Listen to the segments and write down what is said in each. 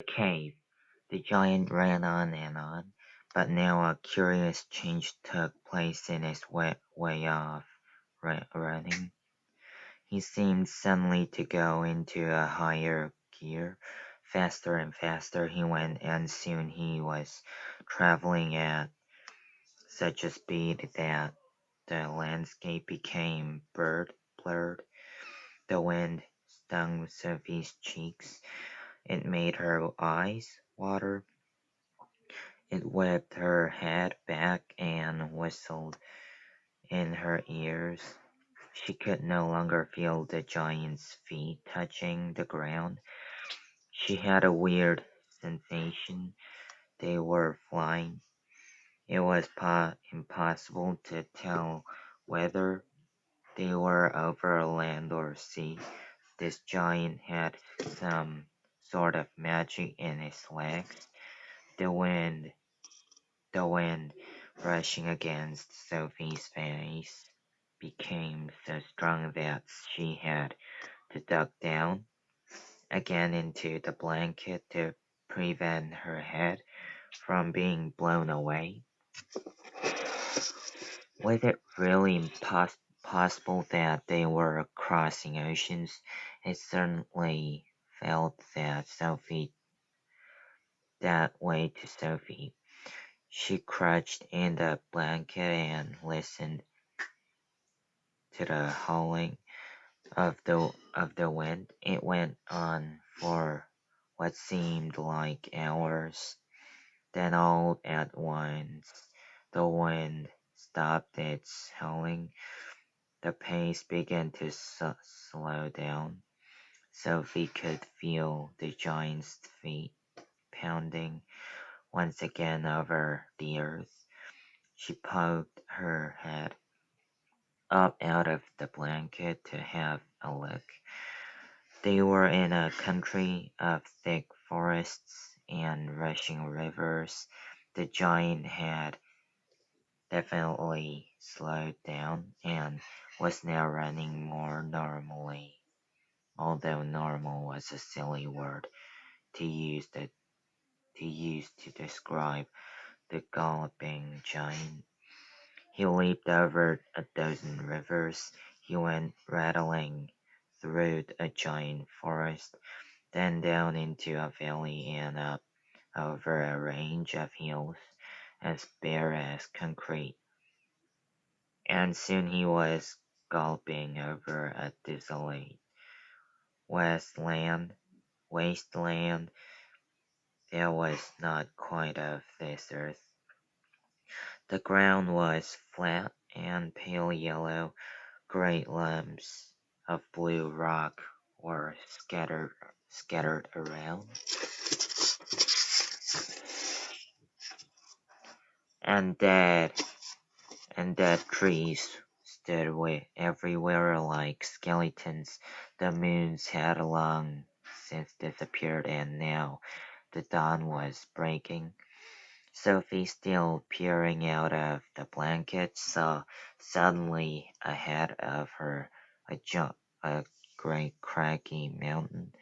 Cave. The giant ran on, but now a curious change took place in his way of running. He seemed suddenly to go into a higher gear. Faster and faster he went, and soon he was traveling at such a speed that the landscape became blurred. The wind stung Sophie's cheeks. It made her eyes water. It whipped her head back and whistled in her ears. She could no longer feel the giant's feet touching the ground. She had a weird sensation they were flying. It was impossible to tell whether they were over land or sea. This giant had some sort of magic in his legs. The wind The wind rushing against Sophie's face became so strong that she had to duck down again into the blanket to prevent her head from being blown away. Was it really possible that they were crossing oceans? It certainly felt that way to Sophie. She crouched in the blanket and listened to the howling of the wind. It went on for what seemed like hours. Then all at once the wind stopped its howling. The pace began to slow down. Sophie could feel the giant's feet pounding once again over the earth. She poked her head up out of the blanket to have a look. They were in a country of thick forests and rushing rivers. The giant had definitely slowed down and was now running more normally, although normal was a silly word to use to describe the galloping giant. He leaped over a dozen rivers. He went rattling through a giant forest, then down into a valley and up over a range of hills as bare as concrete. And soon he was galloping over a desolate wasteland that was not quite of this earth. The ground was flat and pale yellow. Great lumps of blue rock were scattered around, and dead trees stood everywhere like skeletons. The moons had long since disappeared, and now the dawn was breaking. Sophie, still peering out of the blanket, saw suddenly ahead of her a great craggy mountain.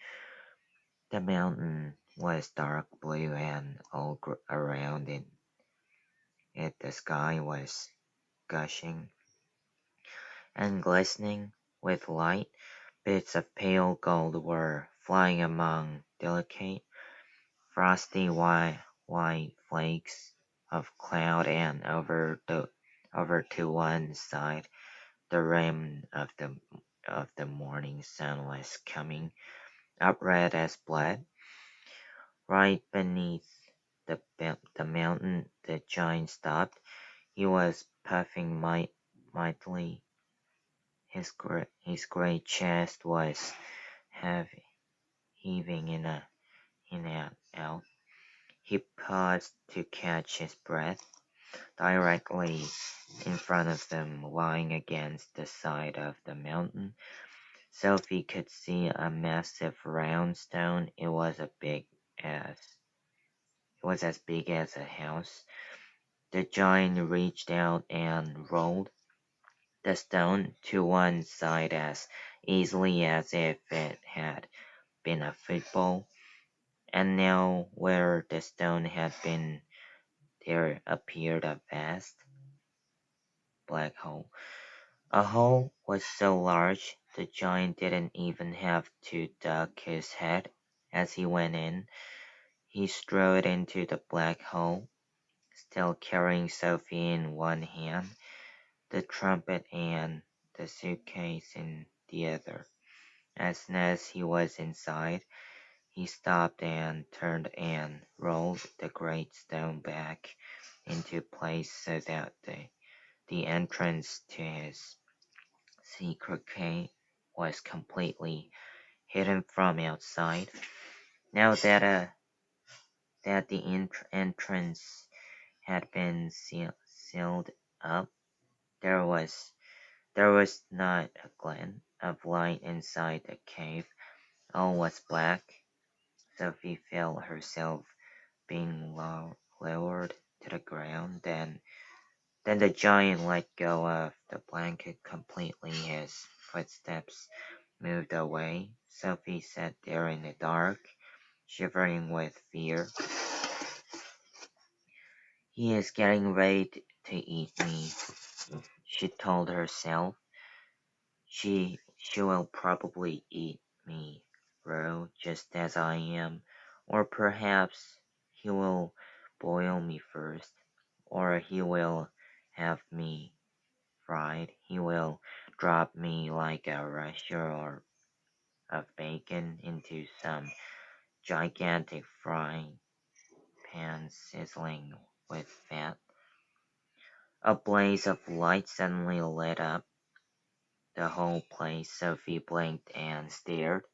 The mountain was dark blue, and all around it the sky was gushing and glistening with light. Bits of pale gold were flying among delicate, frosty white flakes of cloud, and over to one side the rim of the morning sun was coming up red as blood. Right beneath the mountain the giant stopped. He was puffing mightily. His great chest was heavy, heaving in and out. He paused to catch his breath. Directly in front of them, lying against the side of the mountain, Sophie could see a massive round stone. It was as big as a house. The giant reached out and rolled the stone to one side as easily as if it had been a football, and now where the stone had been there appeared a vast black hole. A hole was so large the giant didn't even have to duck his head as he went in. He strode into the black hole, still carrying Sophie in one hand, the trumpet and the suitcase in the other. As soon as he was inside, he stopped and turned and rolled the great stone back into place so that the entrance to his secret cave was completely hidden from outside. Now that the entrance had been sealed up, there was there was not a gleam of light inside the cave. All was black. Sophie felt herself being lowered to the ground. Then the giant let go of the blanket completely. His footsteps moved away. Sophie sat there in the dark, shivering with fear. He is getting ready to eat me, she told herself. She will probably eat me raw just as I am, or perhaps he will boil me first, or he will have me fried. He will drop me like a rasher of bacon into some gigantic frying pan sizzling with fat. A blaze of light suddenly lit up the whole place. Sophie blinked and stared.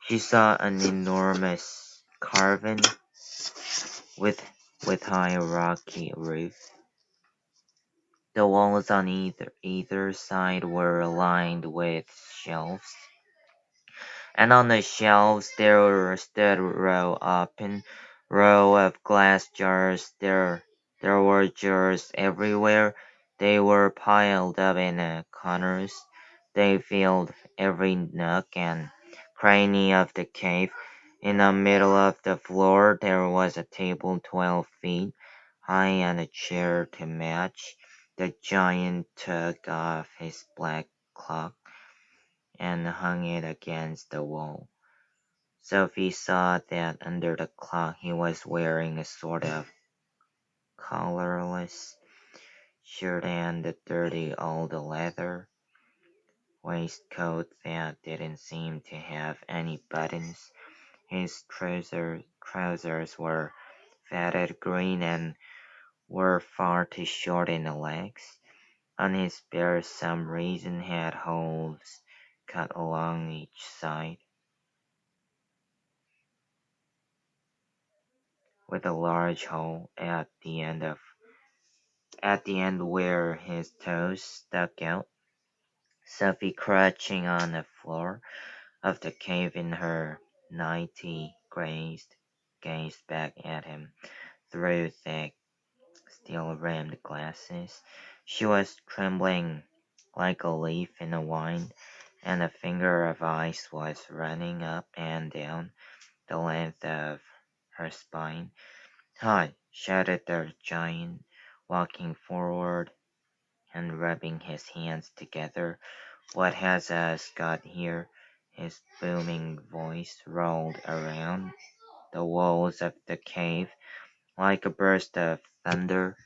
She saw an enormous cavern with high rocky roof. The walls on either side were lined with shelves, and on the shelves there stood row of glass jars. There were jars everywhere. They were piled up in corners. They filled every nook and cranny of the cave. In the middle of the floor there was a table 12 feet high and a chair to match. The giant took off his black cloak and hung it against the wall. Sophie saw that under the cloak he was wearing a sort of collarless shirt and a dirty old leather waistcoat that didn't seem to have any buttons. His trousers were faded green and were far too short in the legs. On his beard some reason had holes cut along each side, with a large hole at the end where his toes stuck out. Sophie, crouching on the floor of the cave in her nightie, gazed back at him through thick, steel-rimmed glasses. She was trembling like a leaf in a wind, and a finger of ice was running up and down the length of her spine. "Hi!" shouted the giant, walking forward and rubbing his hands together. "What has us got here?" His booming voice rolled around the walls of the cave like a burst of thunder.